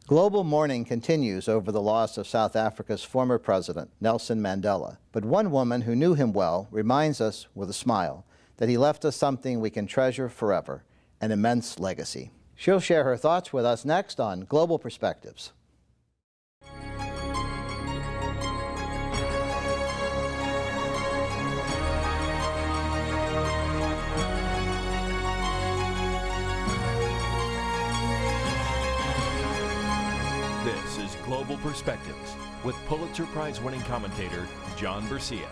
Global mourning continues over the loss of South Africa's former president, Nelson Mandela. But one woman who knew him well reminds us with a smile that he left us something we can treasure forever, an immense legacy. She'll share her thoughts with us next on Global Perspectives. This is Global Perspectives with Pulitzer Prize-winning commentator John Bercia.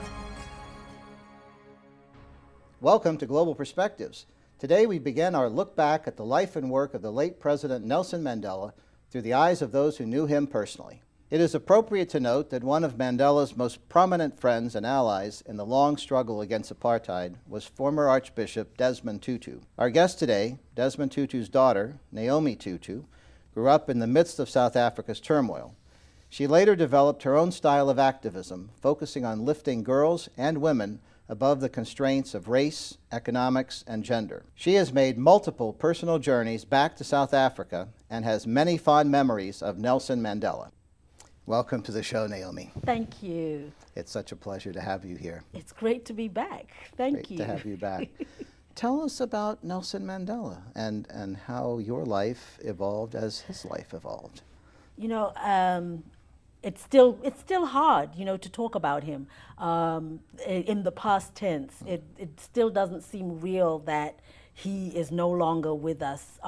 Welcome to Global Perspectives. Today we begin our look back at the life and work of the late President Nelson Mandela through the eyes of those who knew him personally. It is appropriate to note that one of Mandela's most prominent friends and allies in the long struggle against apartheid was former Archbishop Desmond Tutu. Our guest today, Desmond Tutu's daughter, Naomi Tutu, grew up in the midst of South Africa's turmoil. She later developed her own style of activism, focusing on lifting girls and women above the constraints of race, economics, and gender. She has made multiple personal journeys back to South Africa and has many fond memories of Nelson Mandela. Welcome to the show, Naomi. Thank you. It's such a pleasure to have you here. It's great to be back. Thank you. Great to have you back. Tell us about Nelson Mandela and how your life evolved as his life evolved. You know, it's still hard, you know, to talk about him in the past tense. It still doesn't seem real that he is no longer with us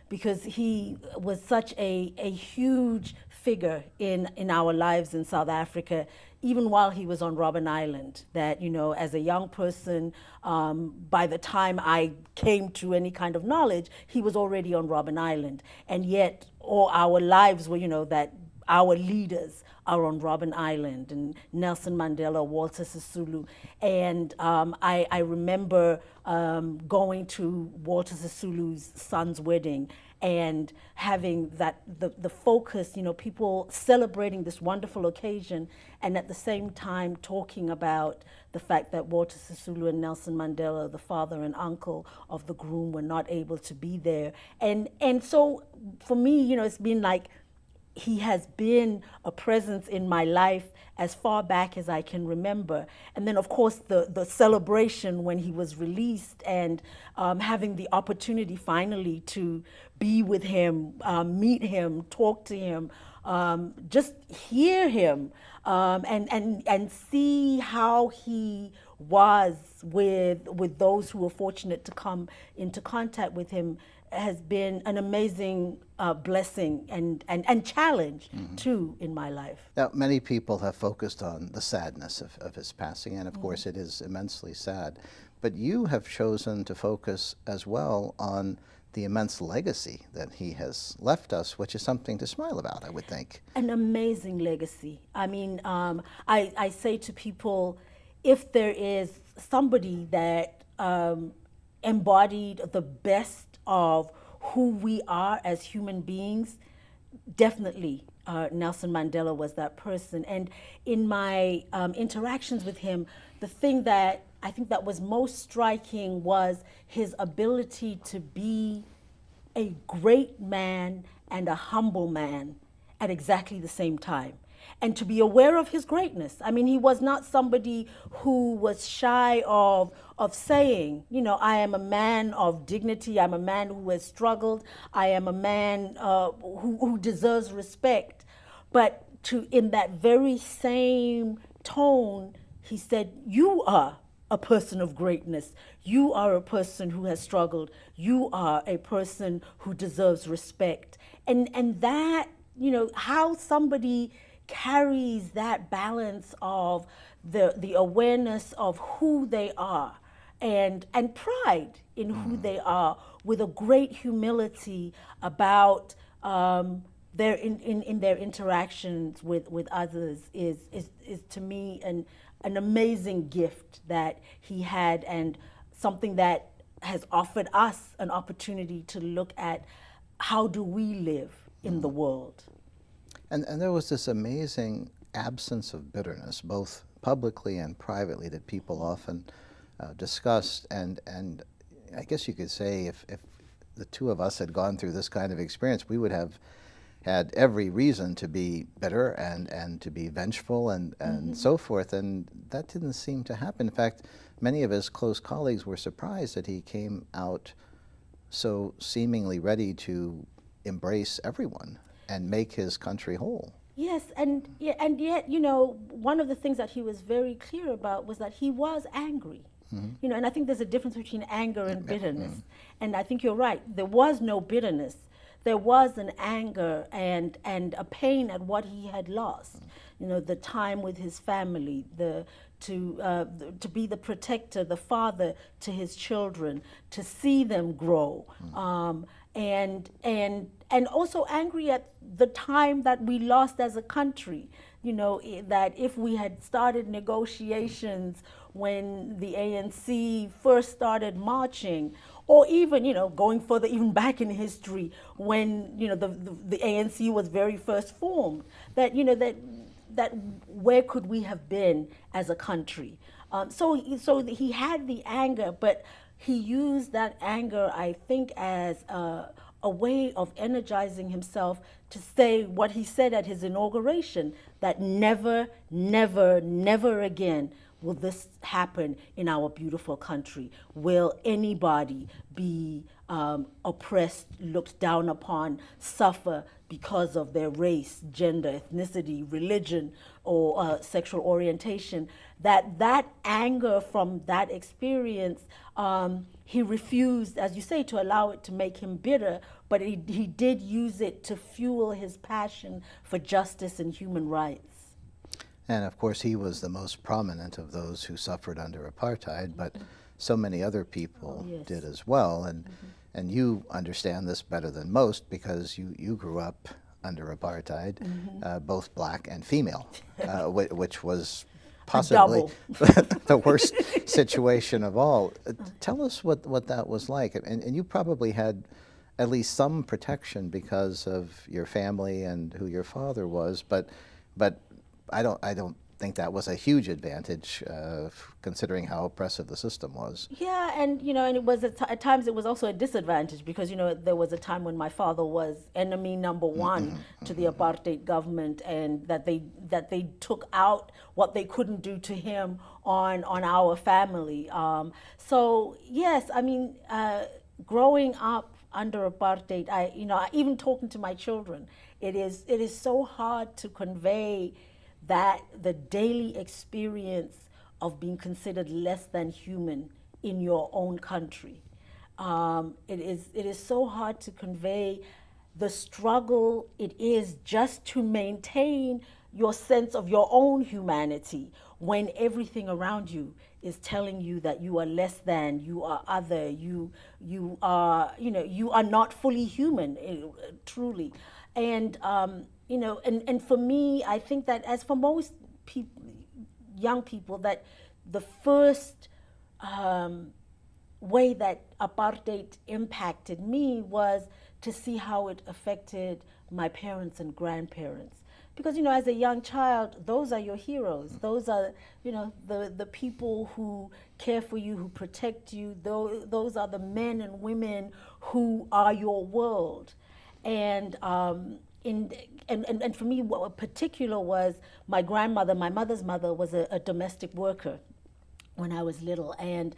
because he was such a huge figure in our lives in South Africa, even while he was on Robben Island, that, you know, as a young person, by the time I came to any kind of knowledge, he was already on Robben Island. And yet all our lives were, you know, that our leaders are on Robben Island, and Nelson Mandela, Walter Sisulu. And I remember going to Walter Sisulu's son's wedding and having that the focus, you know, people celebrating this wonderful occasion, and at the same time talking about the fact that Walter Sisulu and Nelson Mandela, the father and uncle of the groom, were not able to be there. And so for me, you know, it's been like he has been a presence in my life as far back as I can remember. And then, of course, the celebration when he was released and having the opportunity finally to be with him, meet him, talk to him, just hear him, and see how he was with those who were fortunate to come into contact with him has been an amazing blessing and challenge, too, in my life. Now, many people have focused on the sadness of his passing, and of course it is immensely sad. But you have chosen to focus as well on the immense legacy that he has left us, which is something to smile about, I would think. An amazing legacy. I mean, I say to people, if there is somebody that embodied the best of who we are as human beings, definitely Nelson Mandela was that person. And in my interactions with him, the thing that I think that was most striking was his ability to be a great man and a humble man at exactly the same time, and to be aware of his greatness. I mean, he was not somebody who was shy of saying, you know, I am a man of dignity, I'm a man who has struggled, I am a man who deserves respect. But in that very same tone, he said, you are a person of greatness. You are a person who has struggled. You are a person who deserves respect. And that, you know, how somebody carries that balance of the awareness of who they are and pride in who they are, with a great humility about their in their interactions with others is to me an amazing gift that he had, and something that has offered us an opportunity to look at how do we live in the world. And there was this amazing absence of bitterness, both publicly and privately, that people often discussed. And I guess you could say if the two of us had gone through this kind of experience, we would have had every reason to be bitter and to be vengeful and so forth, and that didn't seem to happen. In fact, many of his close colleagues were surprised that he came out so seemingly ready to embrace everyone and make his country whole. Yes, and yet, one of the things that he was very clear about was that he was angry. And I think there's a difference between anger and bitterness. And I think you're right. There was no bitterness. There was an anger and a pain at what he had lost. The time with his family, to be the protector, the father to his children, to see them grow, and also angry at the time that we lost as a country. That if we had started negotiations when the ANC first started marching, or even, going further, even back in history, when, the ANC was very first formed, that where could we have been as a country? So he had the anger, but he used that anger, I think, as a way of energizing himself to say what he said at his inauguration, that never, never, never again will this happen in our beautiful country. Will anybody be oppressed, looked down upon, suffer because of their race, gender, ethnicity, religion, or sexual orientation? That anger from that experience, he refused, as you say, to allow it to make him bitter, but he did use it to fuel his passion for justice and human rights. And of course, he was the most prominent of those who suffered under apartheid, but so many other people did as well. And you understand this better than most because you grew up under apartheid, both black and female, which was possibly the worst situation of all. Tell us what that was like. And you probably had at least some protection because of your family and who your father was, but I don't think that was a huge advantage, considering how oppressive the system was. Yeah, and and it was at times it was also a disadvantage because there was a time when my father was enemy number one to the apartheid government, and that they took out what they couldn't do to him on our family. So yes, I mean, growing up under apartheid, I even talking to my children, it is so hard to convey that the daily experience of being considered less than human in your own country. It is so hard to convey the struggle it is just to maintain your sense of your own humanity when everything around you is telling you that you are less than, you are other, you are not fully human, truly. And and for me, I think that as for most people, young people, that the first way that apartheid impacted me was to see how it affected my parents and grandparents. Because as a young child, those are your heroes. Those are the people who care for you, who protect you. Those are the men and women who are your world. And and for me, what particular was my grandmother, my mother's mother, was a domestic worker when I was little, and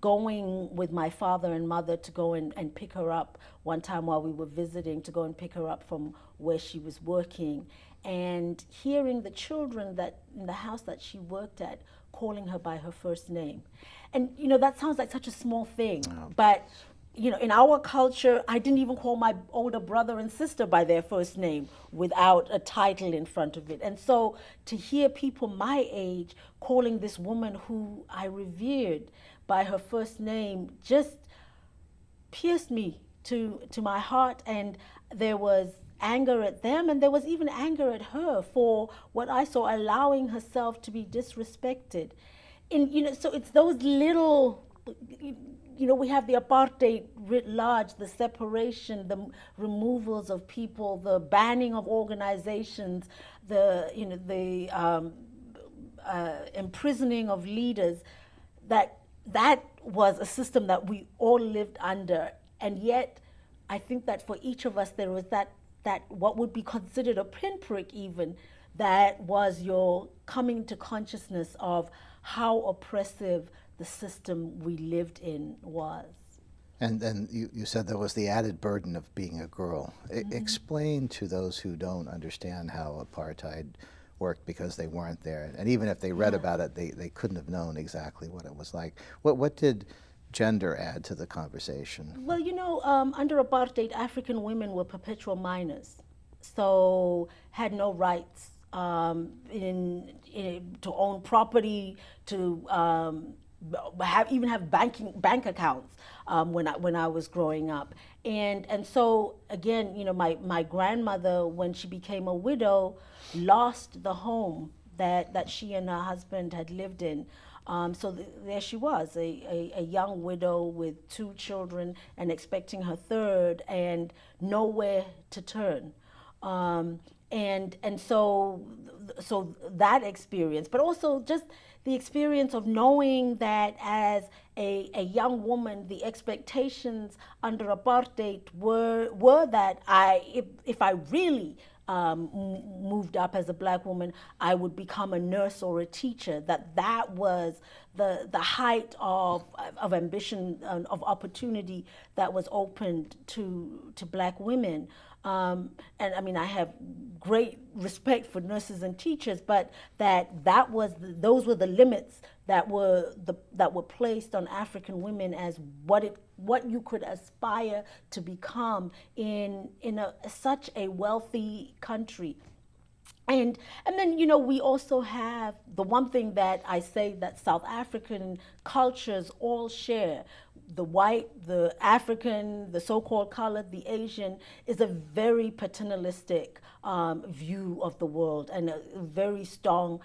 going with my father and mother to go and pick her up one time while we were visiting, to go and pick her up from where she was working, and hearing the children that in the house that she worked at calling her by her first name. And that sounds like such a small thing, but in our culture, I didn't even call my older brother and sister by their first name without a title in front of it. And so to hear people my age calling this woman who I revered by her first name just pierced me to my heart. And there was anger at them, and there was even anger at her for what I saw, allowing herself to be disrespected. And so it's those little, we have the apartheid writ large, the separation, the removals of people, the banning of organizations, the imprisoning of leaders. That was a system that we all lived under, and yet I think that for each of us there was that what would be considered a pinprick even, that was your coming to consciousness of how oppressive the system we lived in was. And then you said there was the added burden of being a girl. Explain to those who don't understand how apartheid worked because they weren't there. And even if they read about it, they couldn't have known exactly what it was like. What did gender add to the conversation? Well, under apartheid, African women were perpetual minors, so had no rights to own property, to have bank accounts when I was growing up, and so again, my grandmother, when she became a widow, lost the home that she and her husband had lived in. So there she was, a young widow with 2 children and expecting her third, and nowhere to turn. And so that experience, but also just the experience of knowing that as a young woman, the expectations under apartheid were that if I really moved up as a black woman, I would become a nurse or a teacher. That was the height of ambition, of opportunity that was opened to black women. And I mean, I have great respect for nurses and teachers, but those were the limits that were placed on African women as what you could aspire to become in such a wealthy country. And then, we also have the one thing that I say that South African cultures all share. The white, the African, the so-called colored, the Asian, is a very paternalistic view of the world, and a very strong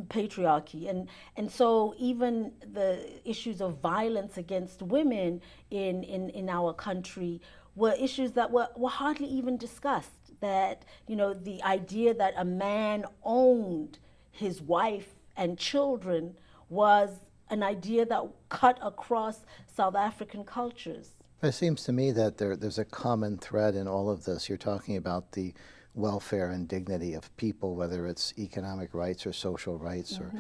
patriarchy. And so even the issues of violence against women in our country were issues that were hardly even discussed. That, the idea that a man owned his wife and children was an idea that cut across South African cultures. It seems to me that there's a common thread in all of this. You're talking about the welfare and dignity of people, whether it's economic rights or social rights or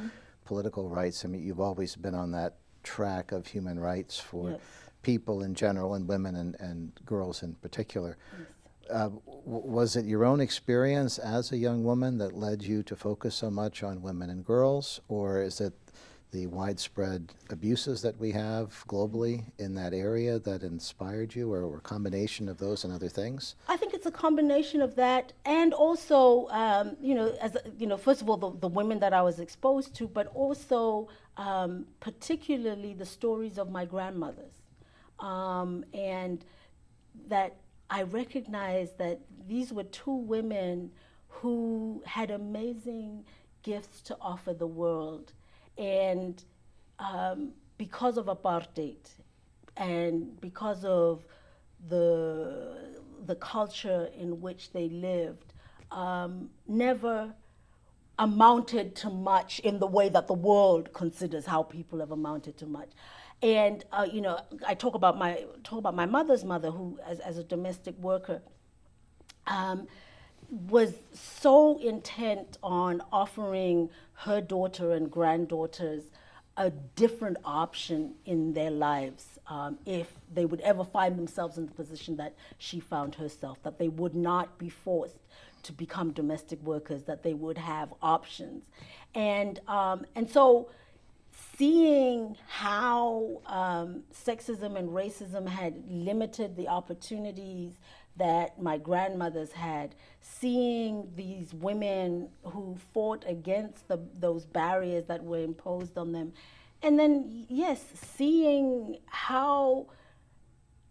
political rights. I mean, you've always been on that track of human rights for people in general, and women and girls in particular. Was it your own experience as a young woman that led you to focus so much on women and girls, or is it the widespread abuses that we have globally in that area that inspired you, or a combination of those and other things? I think it's a combination of that, and also, first of all, the women that I was exposed to, but also particularly the stories of my grandmothers, and that I recognized that these were 2 women who had amazing gifts to offer the world. And because of apartheid and because of the culture in which they lived, never amounted to much in the way that the world considers how people have amounted to much. And I talk about my mother's mother, who, as a domestic worker, was so intent on offering her daughter and granddaughters a different option in their lives, if they would ever find themselves in the position that she found herself, that they would not be forced to become domestic workers, that they would have options. And so seeing how sexism and racism had limited the opportunities that my grandmothers had, seeing these women who fought against those barriers that were imposed on them, and then, yes, seeing how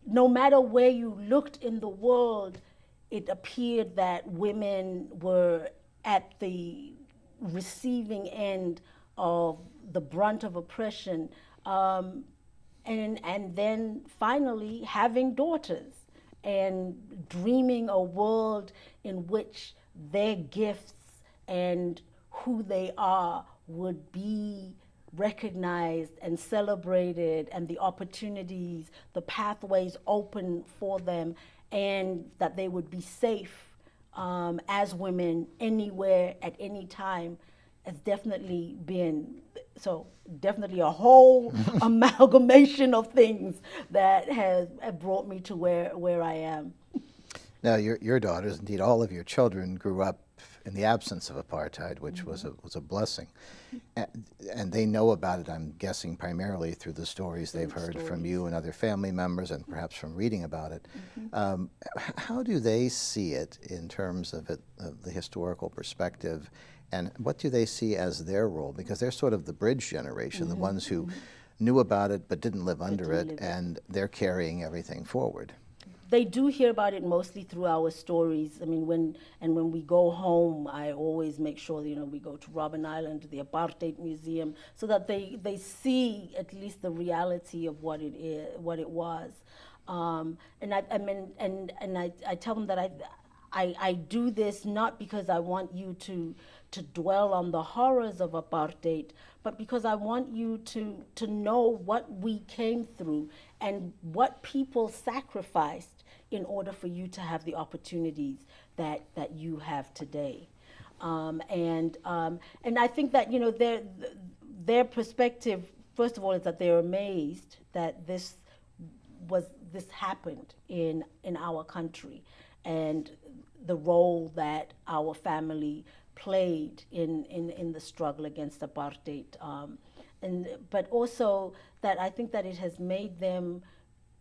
no matter where you looked in the world, it appeared that women were at the receiving end of the brunt of oppression, and then finally having daughters and dreaming a world in which their gifts and who they are would be recognized and celebrated, and the opportunities, the pathways open for them, and that they would be safe as women anywhere at any time has definitely been definitely a whole amalgamation of things that have brought me to where I am. Now, your daughters, indeed all of your children, grew up in the absence of apartheid, which was a blessing. And they know about it, I'm guessing, primarily through the stories they've heard from you and other family members, and perhaps from reading about it. How do they see it in terms of the historical perspective, and what do they see as their role? Because they're sort of the bridge generation, the ones who knew about it but didn't live under it, and they're carrying everything forward. They do hear about it mostly through our stories. I mean, when we go home, I always make sure we go to Robben Island, to the Apartheid Museum, so that they see at least the reality of what it was. And I tell them that I do this not because I want you to dwell on the horrors of apartheid, but because I want you to know what we came through and what people sacrificed in order for you to have the opportunities that you have today. And I think that their perspective, first of all, is that they're amazed that this happened in our country, and the role that our family played in the struggle against apartheid. But also that I think that it has made them,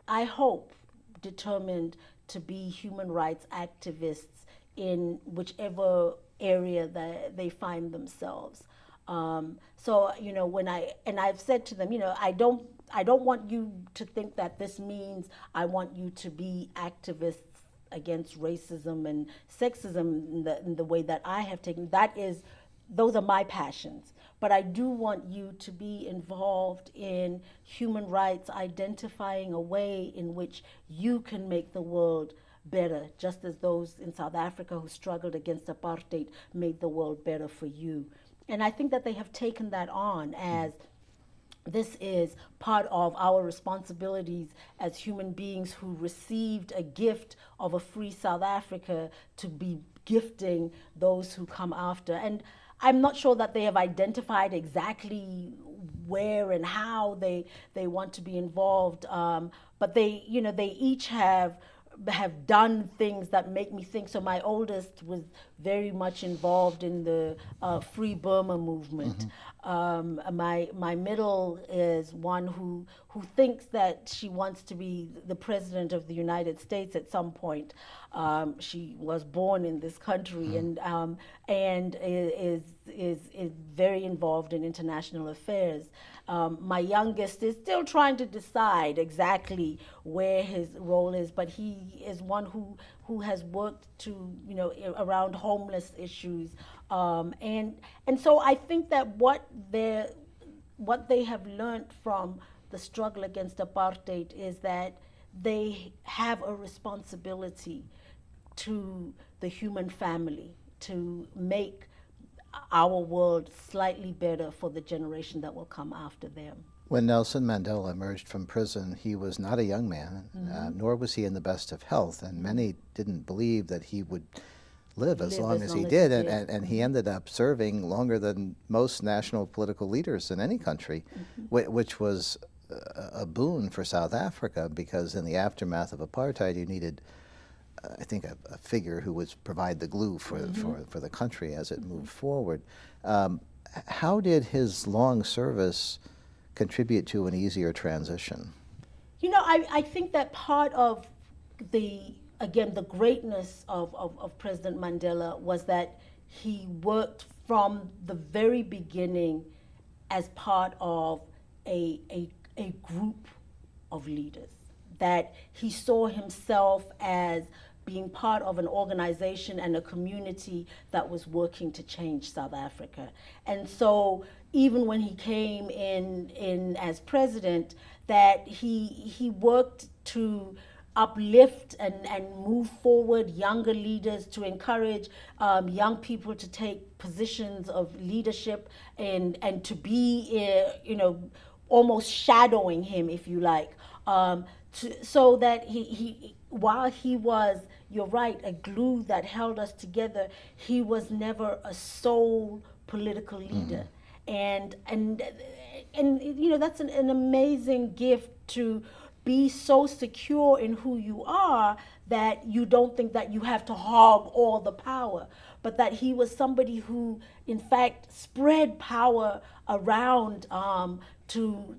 I hope, determined to be human rights activists in whichever area that they find themselves. So when I've said to them, I don't want you to think that this means I want you to be activists against racism and sexism in the way that I have taken. Those are my passions. But I do want you to be involved in human rights, identifying a way in which you can make the world better, just as those in South Africa who struggled against apartheid made the world better for you. And I think that they have taken that on as this is part of our responsibilities as human beings who received a gift of a free South Africa to be gifting those who come after. And I'm not sure that they have identified exactly where and how they want to be involved, but they each have done things that make me think. So my oldest was very much involved in the Free Burma movement. My middle is one who thinks that she wants to be the president of the United States at some point. She was born in this country and is very involved in international affairs. My youngest is still trying to decide exactly where his role is, but he is one who has worked around homeless issues, and so I think that what they have learned from the struggle against apartheid is that they have a responsibility to the human family to make our world slightly better for the generation that will come after them. When Nelson Mandela emerged from prison, he was not a young man, nor was he in the best of health, and many didn't believe that he would live as long as he did, and he ended up serving longer than most national political leaders in any country, which was a boon for South Africa, because in the aftermath of apartheid you needed I think a figure who would provide the glue for the country as it moved forward. How did his long service contribute to an easier transition? I think that part of the greatness of President Mandela was that he worked from the very beginning as part of a group of leaders, that he saw himself as being part of an organization and a community that was working to change South Africa. And so even when he came in as president, that he worked to uplift and move forward younger leaders, to encourage young people to take positions of leadership and to be, almost shadowing him, if you like, so that while he was, you're right, a glue that held us together, he was never a sole political leader. And you know, that's an amazing gift, to be so secure in who you are that you don't think that you have to hog all the power, but that he was somebody who, in fact, spread power around to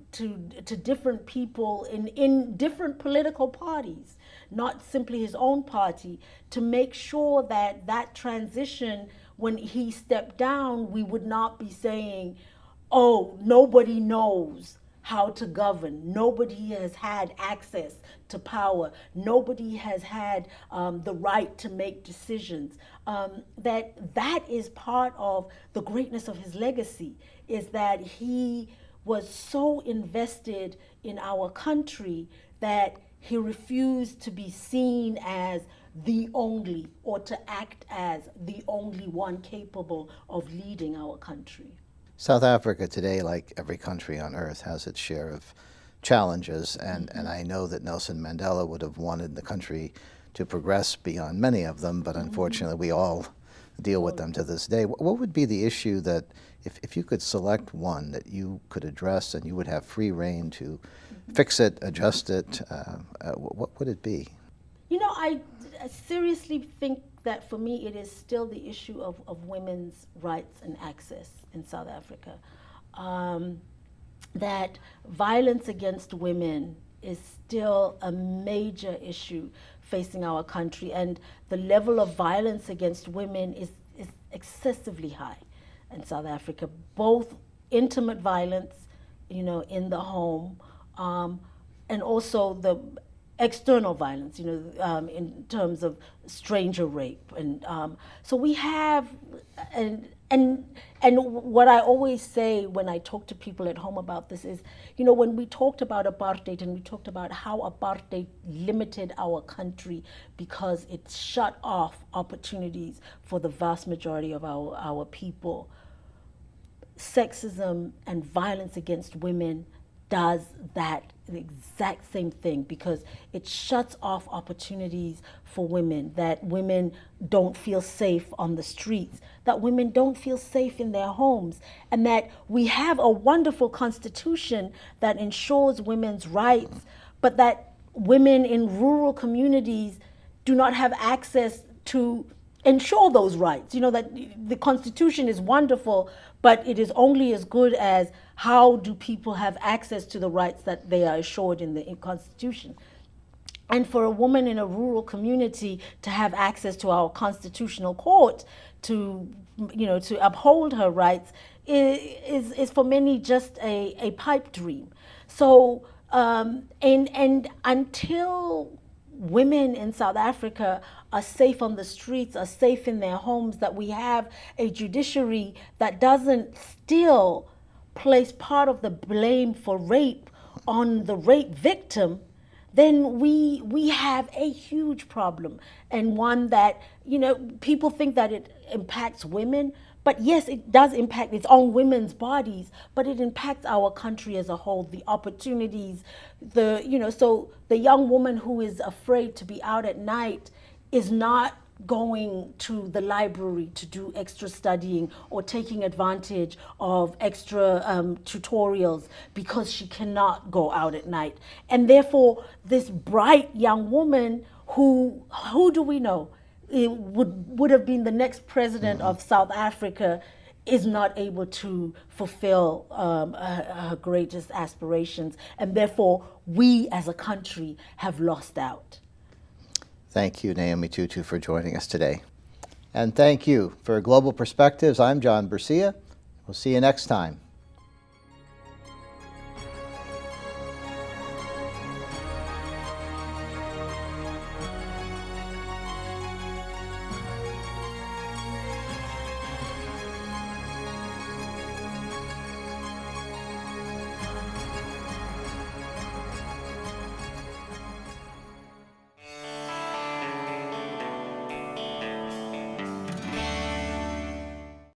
different people in different political parties, not simply his own party, to make sure that that transition, when he stepped down, we would not be saying, oh, nobody knows how to govern. Nobody has had access to power. Nobody has had the right to make decisions. That is part of the greatness of his legacy, is that he was so invested in our country that he refused to be seen as the only, or to act as the only one capable of leading our country. South Africa today, like every country on earth, has its share of challenges, and I know that Nelson Mandela would have wanted the country to progress beyond many of them, but unfortunately we all deal with them to this day. What would be the issue that, if you could select one that you could address and you would have free rein to fix it, adjust it, what would it be? You know, I seriously think that for me it is still the issue of women's rights and access in South Africa. That violence against women is still a major issue facing our country, and the level of violence against women is excessively high in South Africa, both intimate violence, you know, in the home, and also the external violence, you know, in terms of stranger rape. And so we have, and what I always say when I talk to people at home about this is, you know, when we talked about apartheid and we talked about how apartheid limited our country because it shut off opportunities for the vast majority of our people, sexism and violence against women does that, the exact same thing, because it shuts off opportunities for women, that women don't feel safe on the streets, that women don't feel safe in their homes, and that we have a wonderful constitution that ensures women's rights, but that women in rural communities do not have access to ensure those rights. You know, that the Constitution is wonderful, but it is only as good as how do people have access to the rights that they are assured in the Constitution. And for a woman in a rural community to have access to our constitutional court to, you know, to uphold her rights is for many just a pipe dream. So, and until women in South Africa are safe on the streets, are safe in their homes, that we have a judiciary that doesn't still place part of the blame for rape on the rape victim, then we have a huge problem, and one that, you know, people think that it impacts women, but yes, it does impact its own women's bodies, but it impacts our country as a whole, the opportunities, so the young woman who is afraid to be out at night is not going to the library to do extra studying or taking advantage of extra tutorials because she cannot go out at night. And therefore, this bright young woman who do we know it would have been the next president of South Africa is not able to fulfill her greatest aspirations. And therefore, we as a country have lost out. Thank you, Naomi Tutu, for joining us today. And thank you. For Global Perspectives, I'm John Bercia. We'll see you next time.